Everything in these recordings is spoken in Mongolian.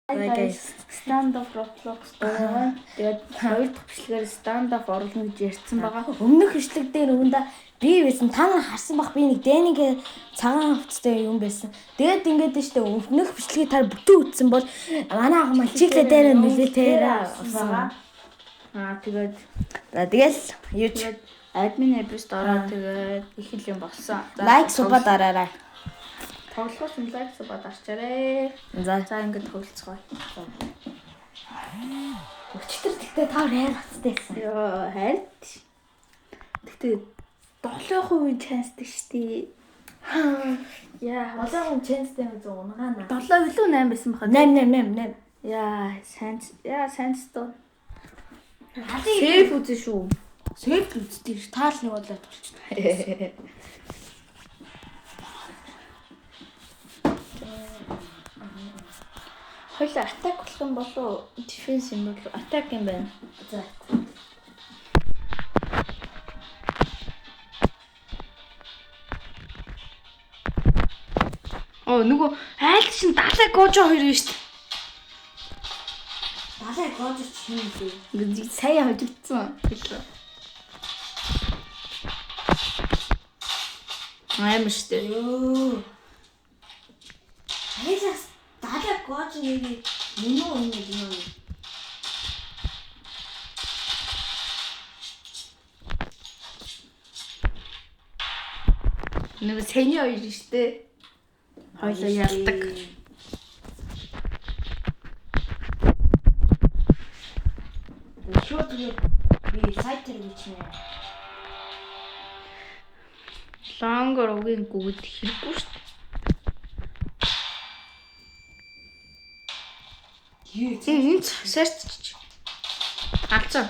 Guys, stand up Roblox байна. Тэгээд хоёр дахь бичлэгээр stand up оруулна гэж ярьсан байгаа. Өмнөх бичлэг дээр өгөндөө би байсан. Та нар харсан бах би нэг Дэниг цагаан хувцастай юм байсан. Тэгээд ингээд нь штэ өмнөх бичлэгийг та бүтэн үтсэн бол манай ах маань чиглэ дээр мэлэтээр байгаа. Тэгээд тэгэл юуч админ эпист ороод тэгээд их л юм болсон. лайк суба дараарай. Тоглохоос нь лайк суба дарчаарай. За ингээд тоглоцгоо. өчтөр тэгтээ та хайр хацтайсэн. Йоо, хайрт. Тэгтээ 7% чанстай штий. Яа, 7% чанстай юм зөв унагаана. 7 илүү 8 байсан баха. 8. Яа, сайн тоо. Сейф үзэн шүү. Сэв үзтий таал нэг болоод болчихно. Хойло атак болох юм болоо дефенс юм болоо атак юм байна. За. Нөгөө айл шин далай гоожо хоёр юм шүү дээ. Далай гоожо чинь үү? Ингээд сая хожигдсан. Амар шүү дээ. Ёо. Айлаас далай гоожо нэг юм уу? Нэг саяны хоёр шүү дээ. Хойло ярддаг. Шууд би сайтер гэж нэ. Лонгор угийн гүгд хэрэггүй шүү дээ. Энэ сэрч. Алцсан.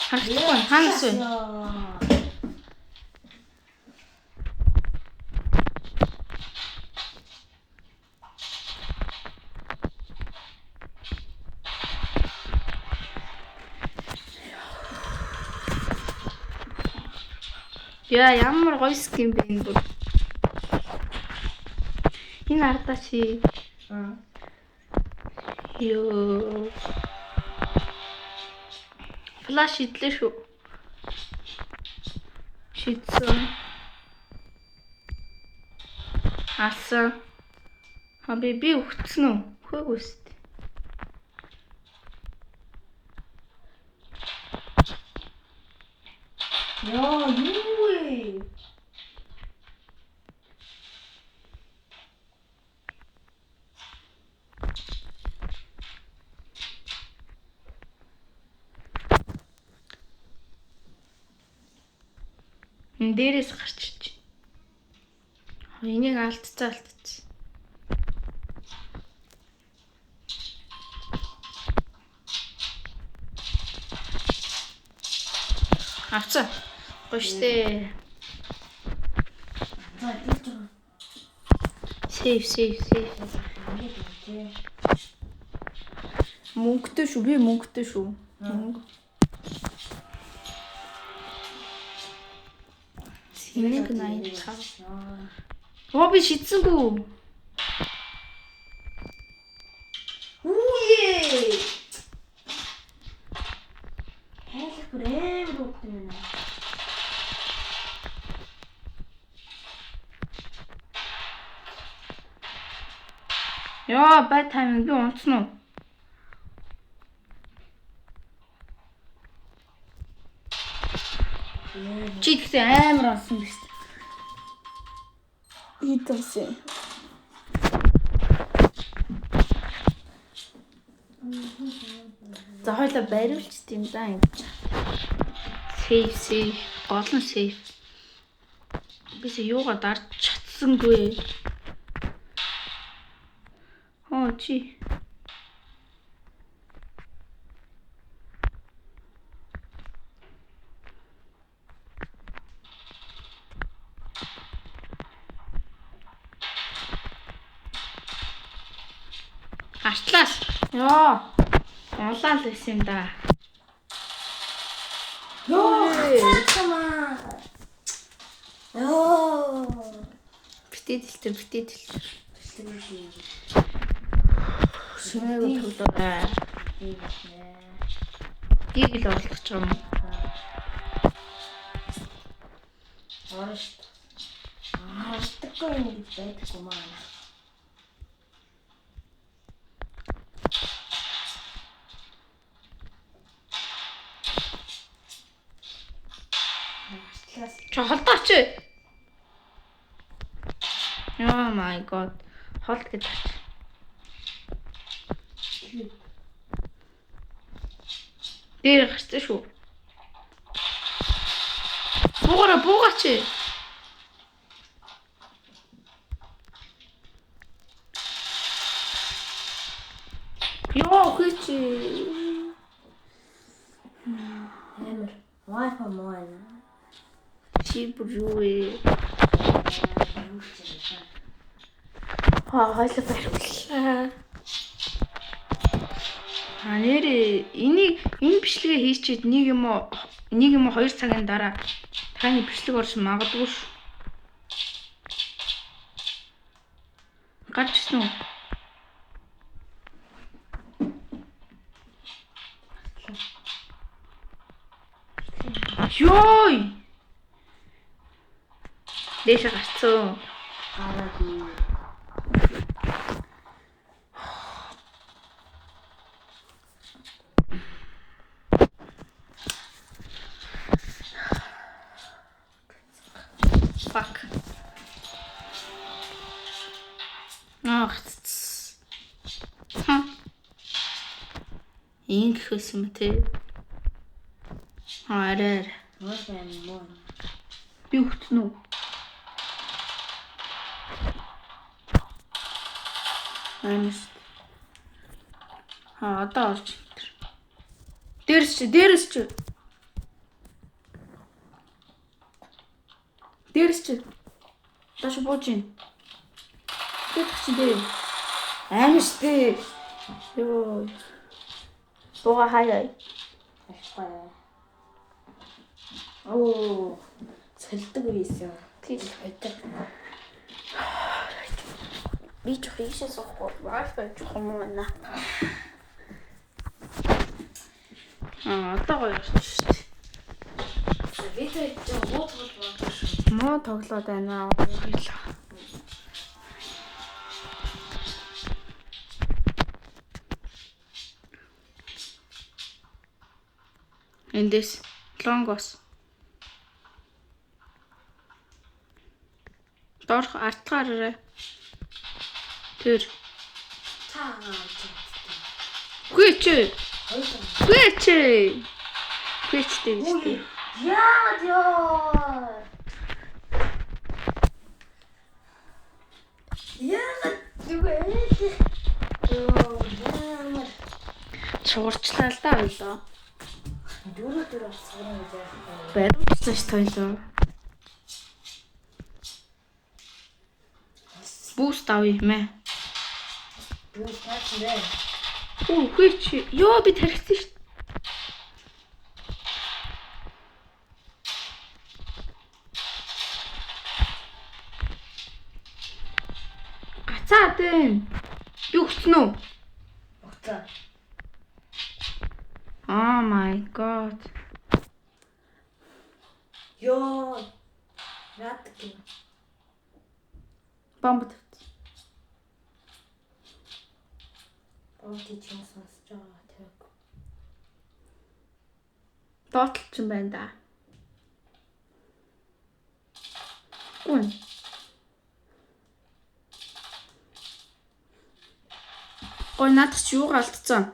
Харахгүй ханаас вэ? Яа, ямар гоё скин бэ энэ бүр. Энэ ардаа чи. Ёо. Флаш идлээ шүү. Шидсэн. Алсан. Би өгцөн үү? Хөөгүй шүү дээ. Ёо, юу вэ? Дээрээс гарч ич. Энийг алдцсан. Авцаа. Гоштэй. За тийч. Сейф. Мөнгөтэй шүү. Би мөнгөтэй шүү. Мөнгө. Энийг найд тав. Би шидсэнгүү. Үе. Хайлах бүрээр өгдөг юм аа. Яа, бай тайминг би унтсан уу? Чи тэгтээ амар онсон биз дээ. Идэлсэн. За хойло бариулч тийм да ингэж. Сейф. Гол нь сейф. Бис юугаа дарж чадсангүй. Чи. Артлаас. Ёо. Улаал байсан юм да. Ёо, хацаамаа. Ёо. битээ дэлтэр. Шимээг төлөөрэй. Дийг л олдох ч юм. Ордоггүй юм гэж байдаггүй маа. Холдооч. Oh my god. Холд гэж. Дээр гарсан шүү. Буугаач. Ёо хич. Амар. Wi-Fi муу. Чи бүрээ. Хойло барьлаа. Нэрээ энэ бичлэгээ хийчихэд нэг юм уу 2 цагийн дараа таны бичлэг орж магадгүй ш. Гарч ирсэн үү? Ёй! Дэше гарцсан. Хараагүй. Fuck. Инх хэсэм тэ. Арай. Муу. Би хөтнө үү? Амс. Одоо орж ир. Дээрс чи. Таш бууж ин. Чи дээ. Амс дээ. Ёо. Бууга хаяа. Ашгүй. Оо, цэлдэг байсан. Тийм байдаг. Би ч хийшээ суухгүй. Wi-Fi ч юм уу наа. Одоо гоё шүү дээ. Видео ч муу тоглоод шүү. Муу тоглоод байна. Эндээс лонгос. Дорх артгаараа. Тэр. Гүйч. Дээ. Яа. Чуурчлаа л да ойлоо. Дөрөв цагийн үед Баримтсан ш тойлоо. Буст авъя хэмээ. Буст таачнаа. Оо хүйч. Ёо би тархисан ш. Гацаа дээ. Би өгсөн үү? Огцоо. Oh my god. Ёо. Радки. Бомб. Бомб чинь сонсож байгаа тэрэг. Доотлол ч юм байна да. Гүн. Ой надад ч юу галтцсан.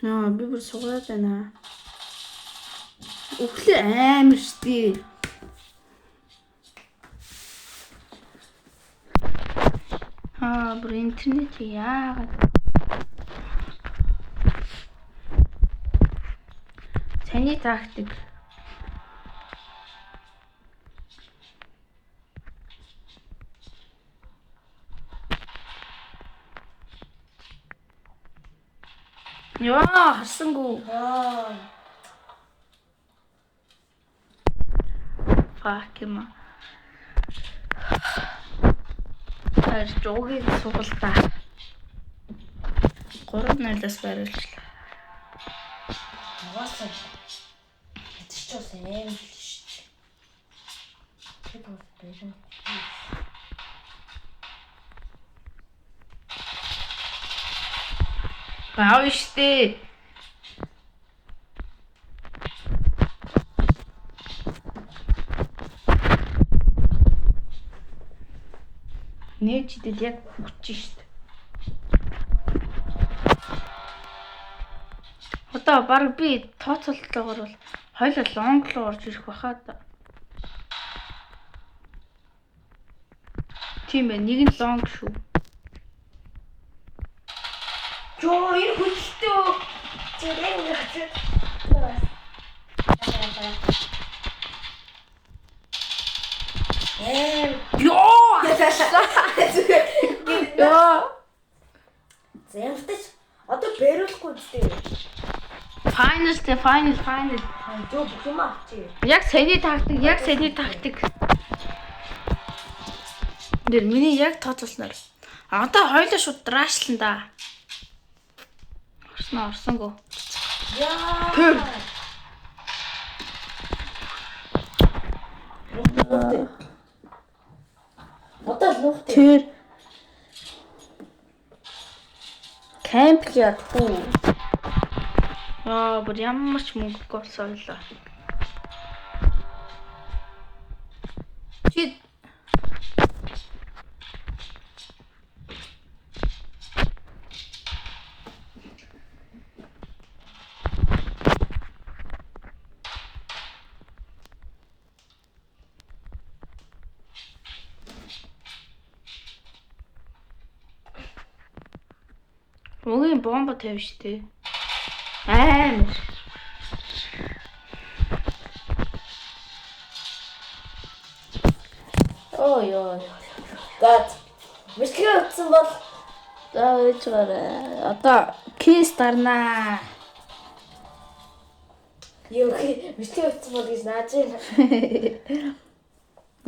Наа би бүр сугаад байна. Өглөө амар штий. Бүр интернет яагаад таны тактик Яа, харсангүй. Fuck юм аа. Хайр жуугийг сугалдаа. 3-0-аас бариулчлаа. Угаасаа ятч бас аим л шүү. Тэд бол бэрэн. Баав штэ. Нээчдэд яг хүч штэ. Одоо баг би тооцоолтойгоор бол хоёул лонг руу орж ирэх баха да. Тийм ээ, нэг нь лонг шүү. Жоо, энэ хүчтэй. Зэрэг яачих. Ёо! Ёо! Зэмтэж одоо бэрүүлэхгүй үстэй. Final. Жоо бүх юм авчи. Яг саяны тактик. Нэр миний яг тооцоолсноор. Одоо хоёлоо шууд драшлан да. Орсонгүй. Яа. Тэр. Одоо л нухтай. Тэр. Кемп ядгүй. Бүр ямар ч мөнгөгүй болсоолоо. Чи Өгийн бомба тавь штэ. Амар. Ой. Гад. Мишгээ утсан бол За ээжгаарэ. Одоо кис дарнаа. юу мишгээ утсан бол гэж нааж байна.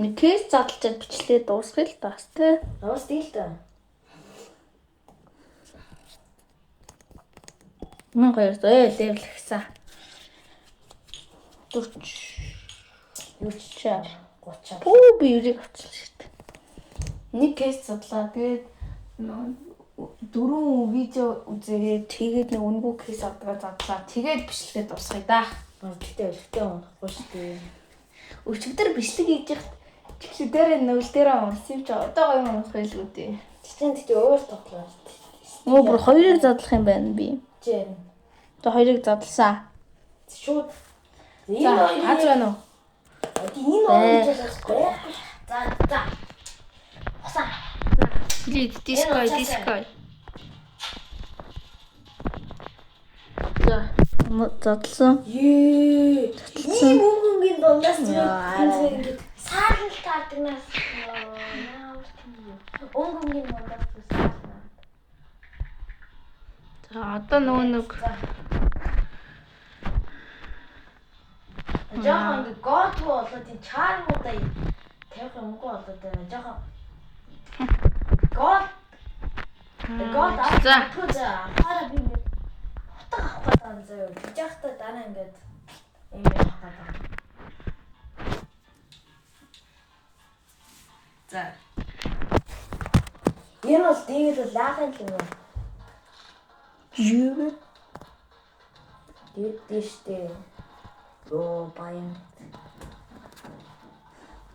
Нэг кис задлчаад бичлээ дуусгая л таас тэ. Аваас дийл та. 1200 левел гисэн. 40 30 30. Оо би юрийг авчихлаа шүү дээ. Нэг кейс задлаа. Тэгээд 4 видео үзээгээд тэгээд нэг үнгүй кейс авдгаа задлаа. Тэгээд бичлэгээ дуусгая да. Тэгтээ өлегтэй унахгүй шүү дээ. Өчигдөр бичлэг хийж яхад чигшээ дээр нөвл дээр унсан юм чи одоо гоё унах байлгүй дээ. Тэгтээ өөр тоглоо. Өө бүр хоёрыг задлах юм байна би. Жин. Одоо хоёрыг задлсан. Шууд. За, хаач байна уу? Энэ оруулж байгаа. За. Хасаа. Диской. За, задлсан. Ийм мөнгөний дундаас ингэ саарл тааднаас өнгөний дундаас саарна. За, одоо нэг жоохон ингэ гот болоод энэ чармуудаа тавих юмгүй болоод байна. Жоохон гот За. Хараа би ингэ утга авах гэдэг заяа. Жижигтай дараа ингээд юм явах гэдэг. За. Энэ бол дээд бол лаахан юм уу? юу? Дээд дэштэй. Оо баян.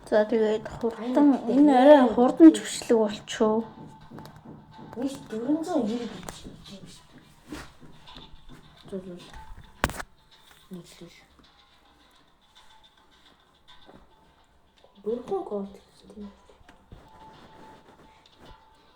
За тэгээд хурдан энэ арай хурдан төвшлэг болчихоо. Нэг 490 гэж юм шүү дээ. Зөвлөл. Нийтлэл. Бүрхэн гол тийм.